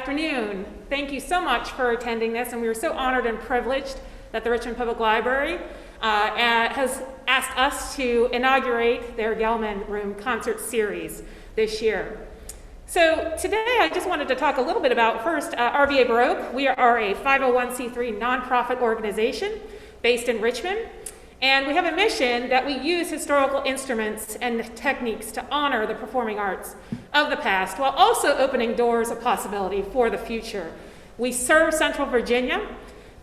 Afternoon. Thank you so much for attending this, and we are so honored and privileged that the Richmond Public Library has asked us to inaugurate their Gelman Room concert series this year. So today I just wanted to talk a little bit about first RVA Baroque. We are a 501c3 nonprofit organization based in Richmond, and we have a mission that we use historical instruments and techniques to honor the performing arts of the past while also opening doors of possibility for the future. We serve Central Virginia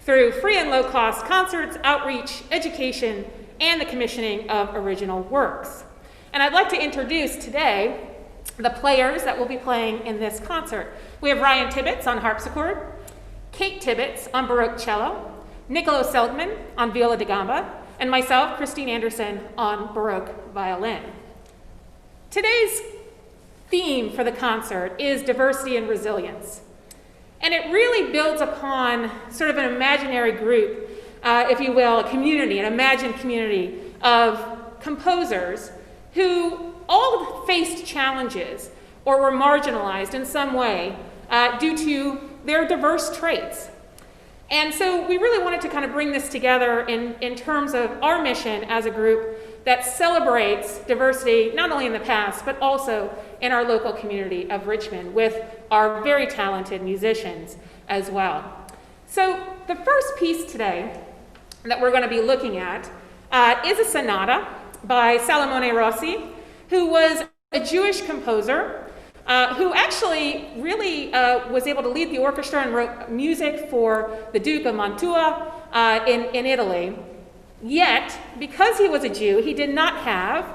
through free and low-cost concerts, outreach, education, and the commissioning of original works. And I'd like to introduce today the players that will be playing in this concert. We have Ryan Tibbetts on harpsichord, Kate Tibbetts on Baroque cello, Niccolo Seligman on viola da gamba, and myself, Christine Anderson, on Baroque violin. Today's theme for the concert is diversity and resilience. And it really builds upon sort of an imaginary group, if you will, a community, an imagined community of composers who all faced challenges or were marginalized in some way due to their diverse traits. And so we really wanted to kind of bring this together in terms of our mission as a group that celebrates diversity not only in the past, but also in our local community of Richmond with our very talented musicians as well. So the first piece today that we're going to be looking at is a sonata by Salomone Rossi, who was a Jewish composer who actually really was able to lead the orchestra and wrote music for the Duke of Mantua in Italy. Yet, because he was a Jew, he did not have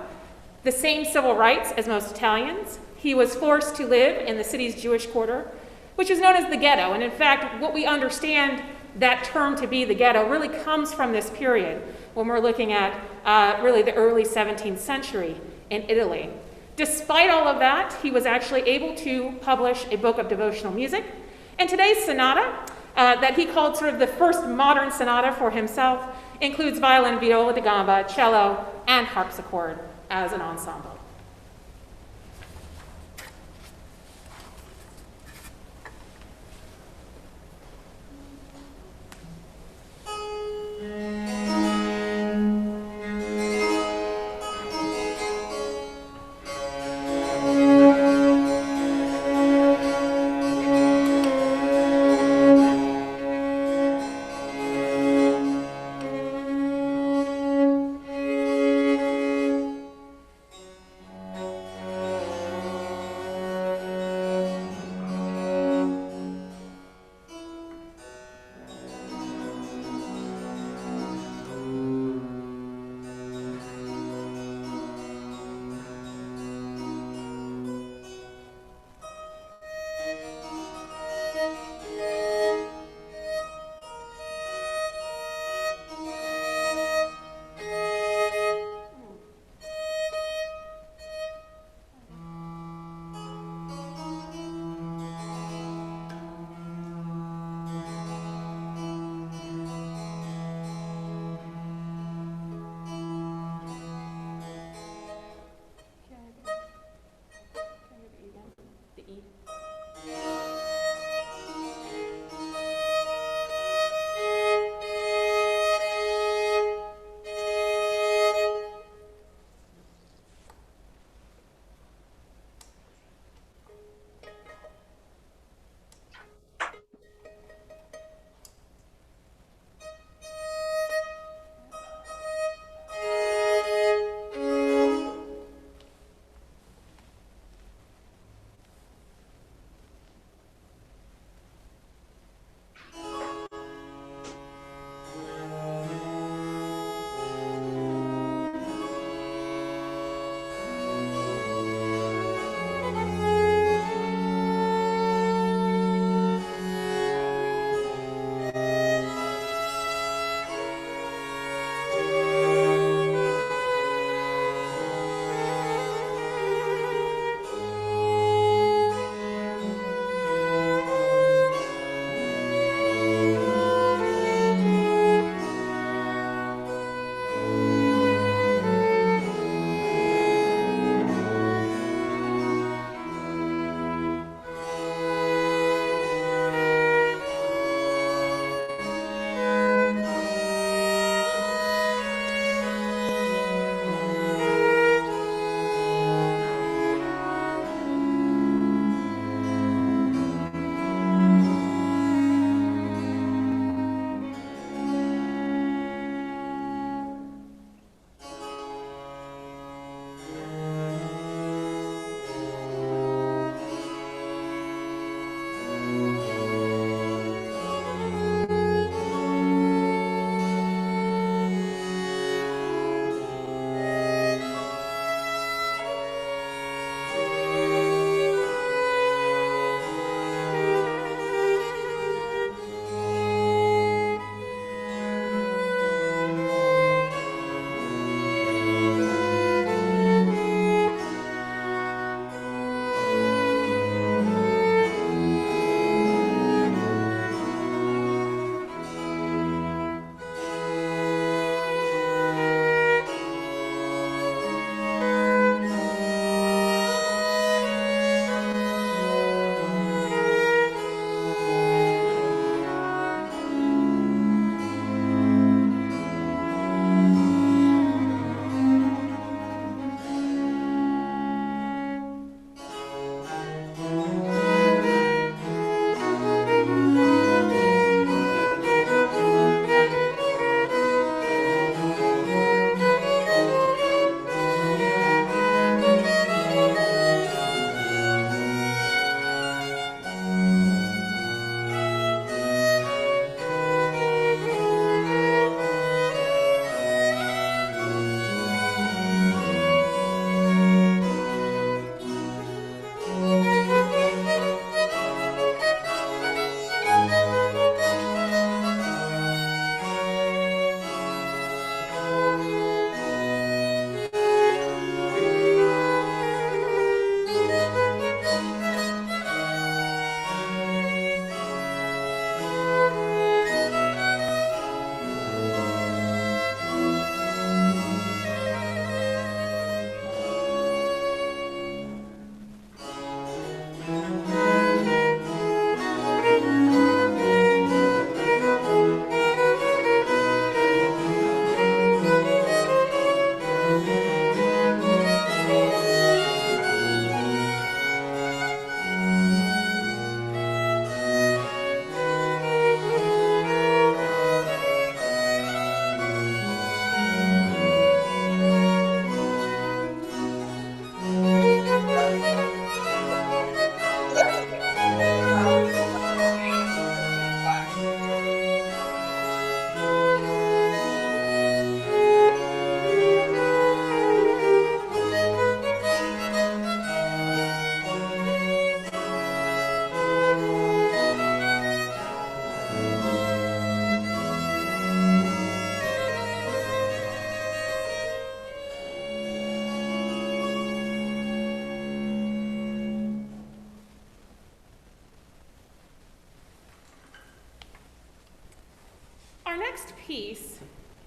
the same civil rights as most Italians. He was forced to live in the city's Jewish quarter, which is known as the ghetto. And in fact, what we understand that term to be, the ghetto, really comes from this period when we're looking at really the early 17th century in Italy. Despite all of that, he was actually able to publish a book of devotional music. And today's sonata, that he called sort of the first modern sonata for himself, includes violin, viola da gamba, cello, and harpsichord as an ensemble. Our next piece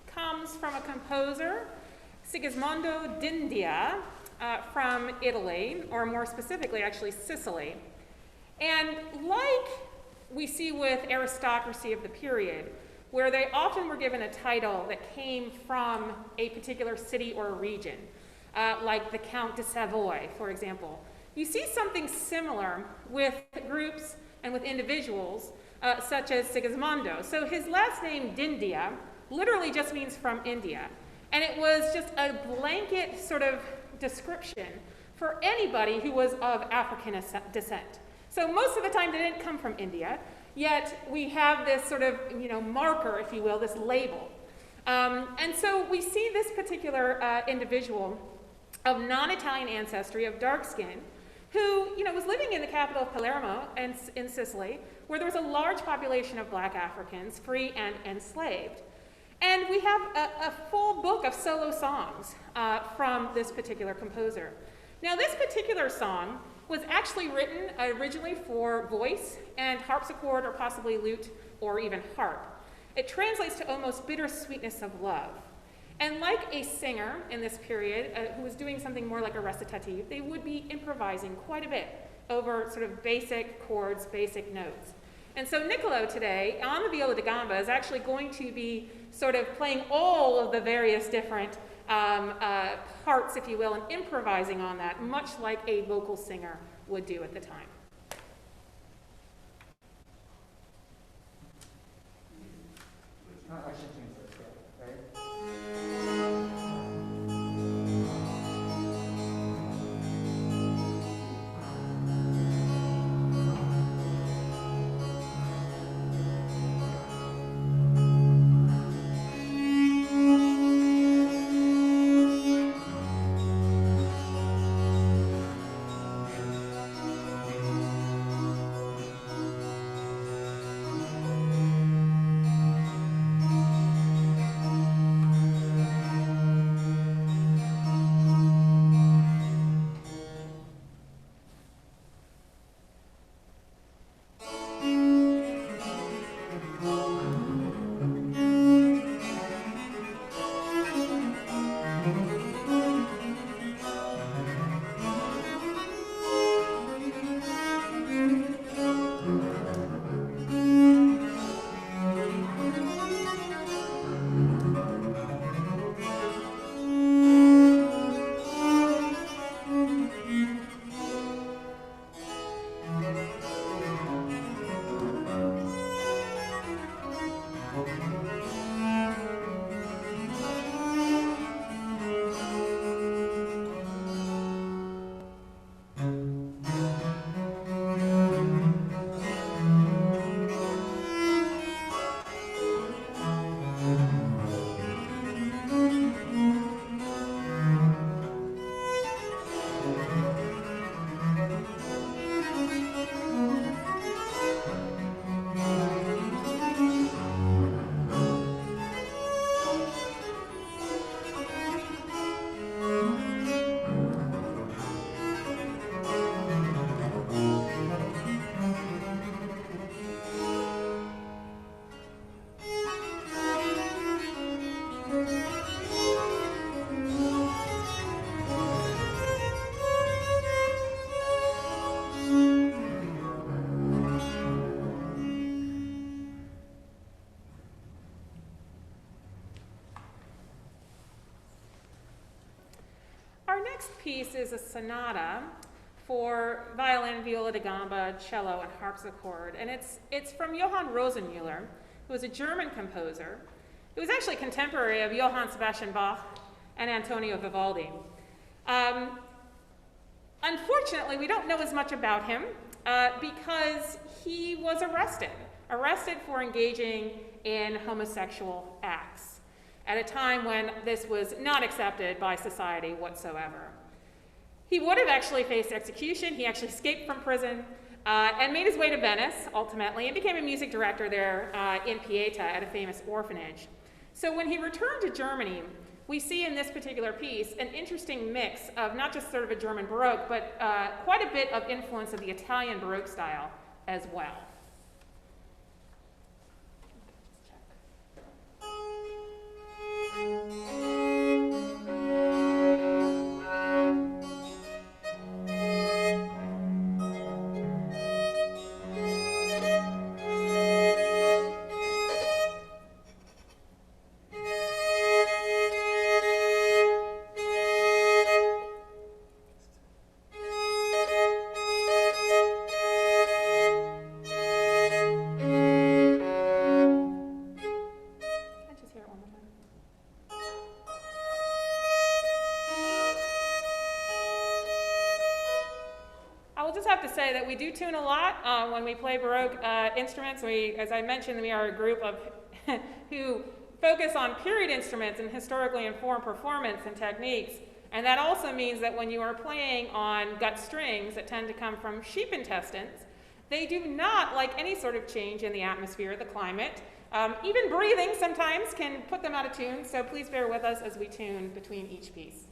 comes from a composer, Sigismondo d'India, from Italy, or more specifically, actually Sicily. And like we see with aristocracy of the period, where they often were given a title that came from a particular city or region, like the Count de Savoy, for example. You see something similar with groups and with individuals, such as Sigismondo. So his last name, d'India, literally just means from India. And it was just a blanket sort of description for anybody who was of African descent. So most of the time they didn't come from India, yet we have this sort of, marker, if you will, this label. And so we see this particular individual of non-Italian ancestry, of dark skin, who, was living in the capital of Palermo and in Sicily, where there was a large population of black Africans, free and enslaved. And we have a full book of solo songs from this particular composer. Now, this particular song was actually written originally for voice and harpsichord, or possibly lute, or even harp. It translates to almost bittersweetness of love. And like a singer in this period who was doing something more like a recitative, they would be improvising quite a bit over sort of basic chords, basic notes. And so Niccolo today, on the viola da gamba, is actually going to be sort of playing all of the various different parts, if you will, and improvising on that, much like a vocal singer would do at the time. Next piece is a sonata for violin, viola da gamba, cello, and harpsichord. And it's from Johann Rosenmüller, who was a German composer. He was actually contemporary of Johann Sebastian Bach and Antonio Vivaldi. Unfortunately, we don't know as much about him because he was arrested for engaging in homosexual acts at a time when this was not accepted by society whatsoever. He would have actually faced execution. He actually escaped from prison and made his way to Venice, ultimately, and became a music director there in Pieta at a famous orphanage. So when he returned to Germany, we see in this particular piece an interesting mix of not just sort of a German Baroque, but quite a bit of influence of the Italian Baroque style as well. say that we do tune a lot when we play Baroque instruments. As I mentioned, we are a group of who focus on period instruments and historically informed performance and techniques. And that also means that when you are playing on gut strings that tend to come from sheep intestines, they do not like any sort of change in the atmosphere, the climate. Even breathing sometimes can put them out of tune, so please bear with us as we tune between each piece.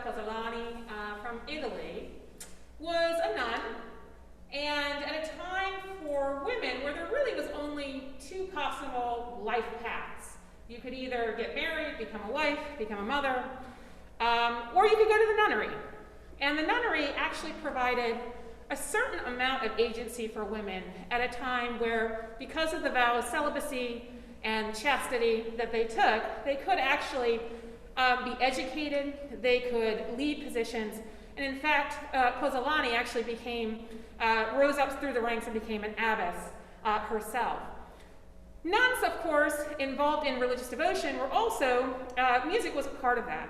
Cozzolani from Italy was a nun, and at a time for women where there really was only two possible life paths. You could either get married, become a wife, become a mother, or you could go to the nunnery. And the nunnery actually provided a certain amount of agency for women at a time where, because of the vow of celibacy and chastity that they took, they could actually be educated, they could lead positions, and in fact, Cozzolani actually rose up through the ranks and became an abbess herself. Nuns, of course, involved in religious devotion were also, music was part of that.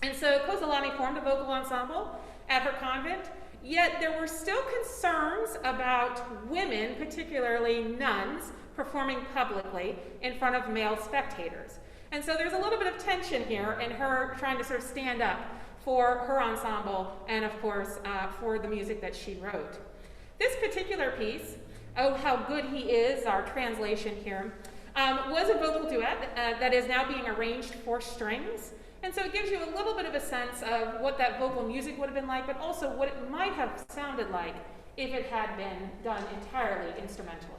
And so Cozzolani formed a vocal ensemble at her convent, yet there were still concerns about women, particularly nuns, performing publicly in front of male spectators. And so there's a little bit of tension here in her trying to sort of stand up for her ensemble and, of course, for the music that she wrote. This particular piece, Oh How Good He Is, our translation here, was a vocal duet that is now being arranged for strings. And so it gives you a little bit of a sense of what that vocal music would have been like, but also what it might have sounded like if it had been done entirely instrumentally.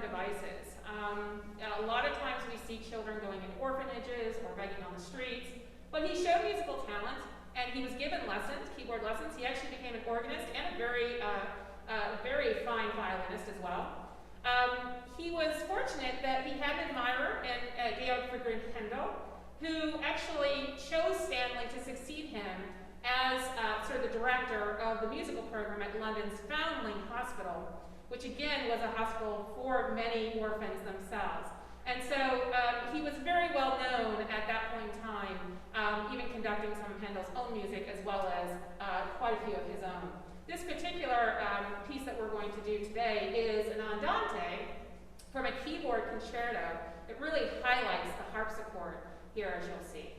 modern devices. A lot of times we see children going in orphanages or begging on the streets, but he showed musical talent and he was given lessons, keyboard lessons. He actually became an organist and a very fine violinist as well. He was fortunate that he had an admirer in Georg Friedrich Händel, who actually chose Stanley to succeed him as sort of the director of the musical program at London's Foundling Hospital, which again was a hospital for many orphans themselves. And so he was very well known at that point in time, even conducting some of Handel's own music as well as quite a few of his own. This particular piece that we're going to do today is an andante from a keyboard concerto that really highlights the harpsichord here, as you'll see.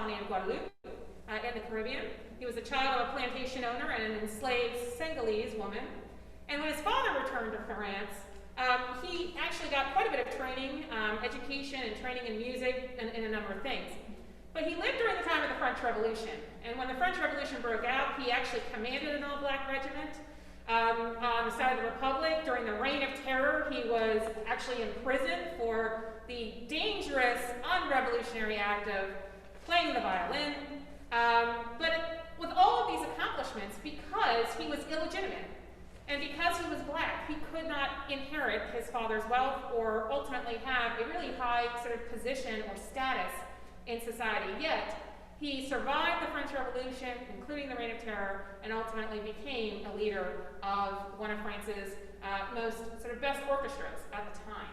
colony of Guadeloupe in the Caribbean. He was the child of a plantation owner and an enslaved Senegalese woman. And when his father returned to France, he actually got quite a bit of training, education and training in music and in a number of things. But he lived during the time of the French Revolution. And when the French Revolution broke out, he actually commanded an all-black regiment on the side of the Republic. During the Reign of Terror, he was actually imprisoned for the dangerous, unrevolutionary act of playing the violin. But with all of these accomplishments, because he was illegitimate, and because he was black, he could not inherit his father's wealth or ultimately have a really high sort of position or status in society. Yet, he survived the French Revolution, including the Reign of Terror, and ultimately became a leader of one of France's most sort of best orchestras at the time.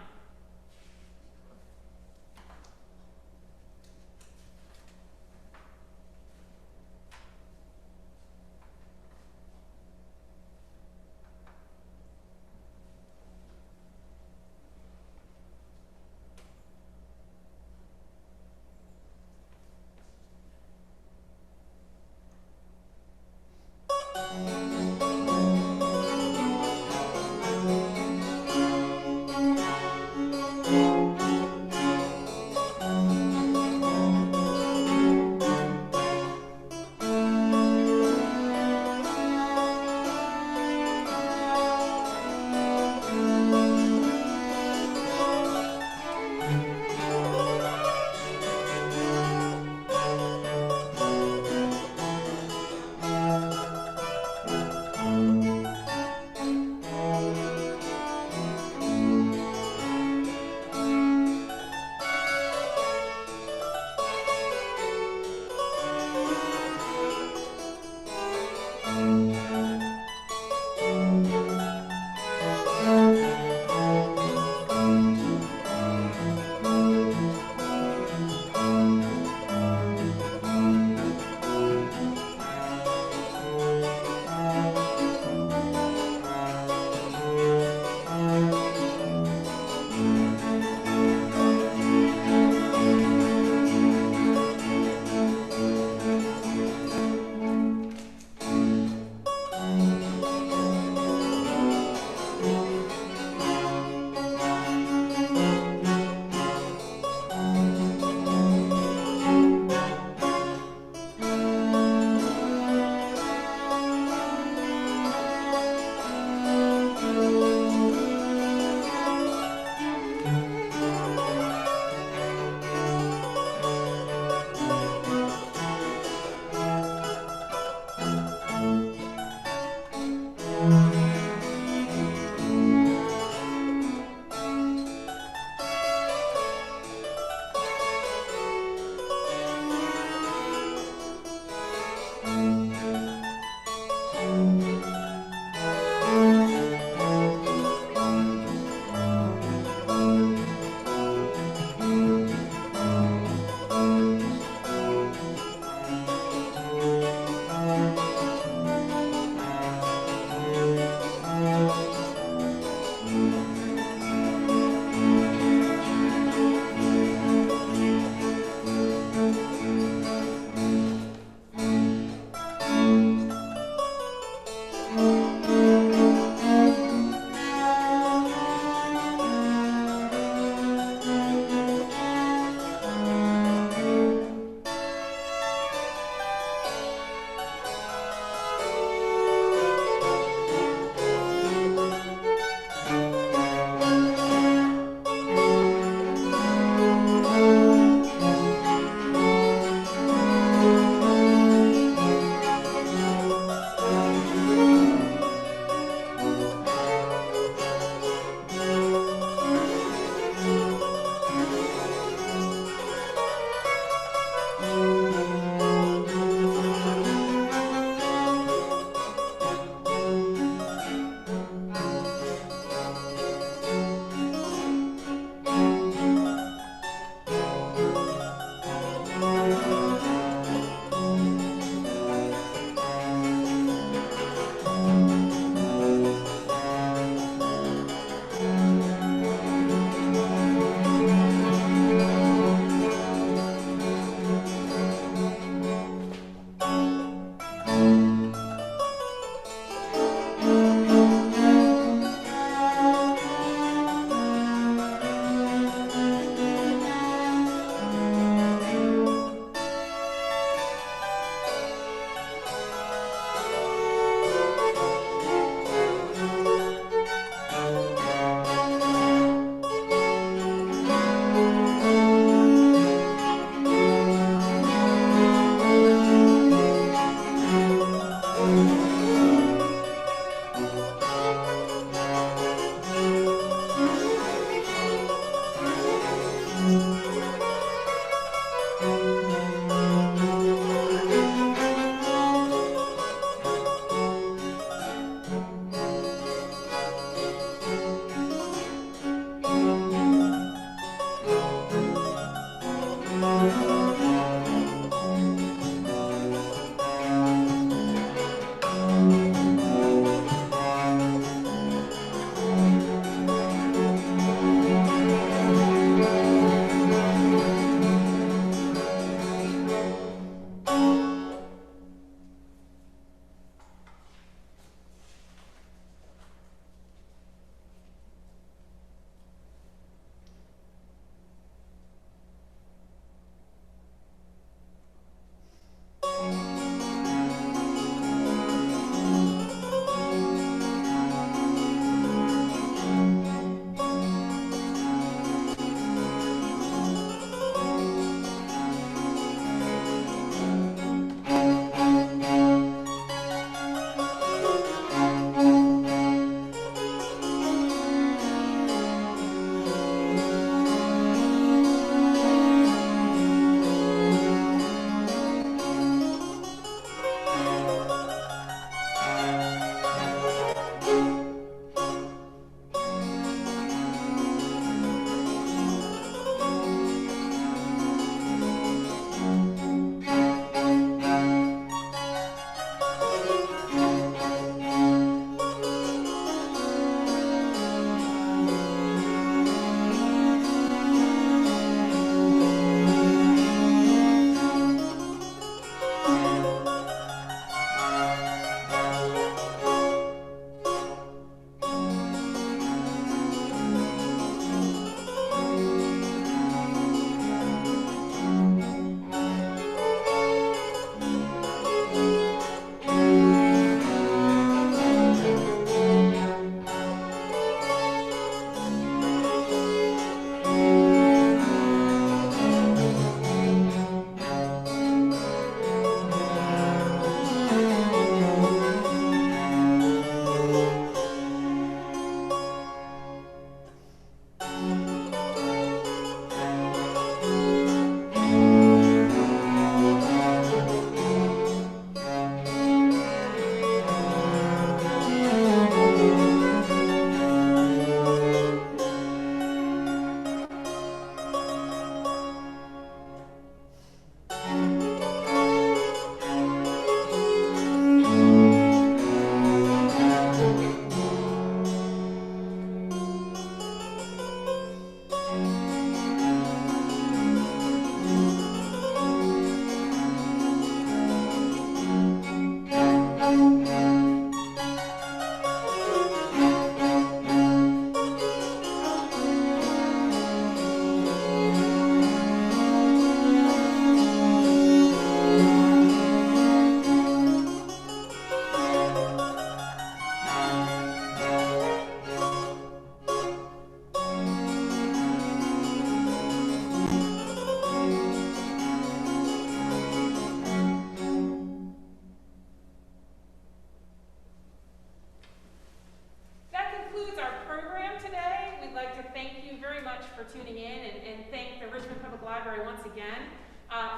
for tuning in and thank the Richmond Public Library once again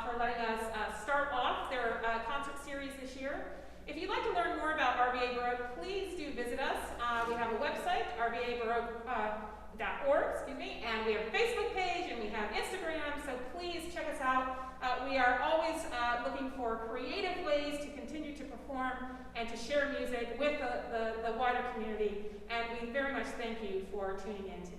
for letting us start off their concert series this year. If you'd like to learn more about RVA Baroque, please do visit us. We have a website, rvabaroque.org, and we have a Facebook page, and we have Instagram, so please check us out. We are always looking for creative ways to continue to perform and to share music with the wider community, and we very much thank you for tuning in today.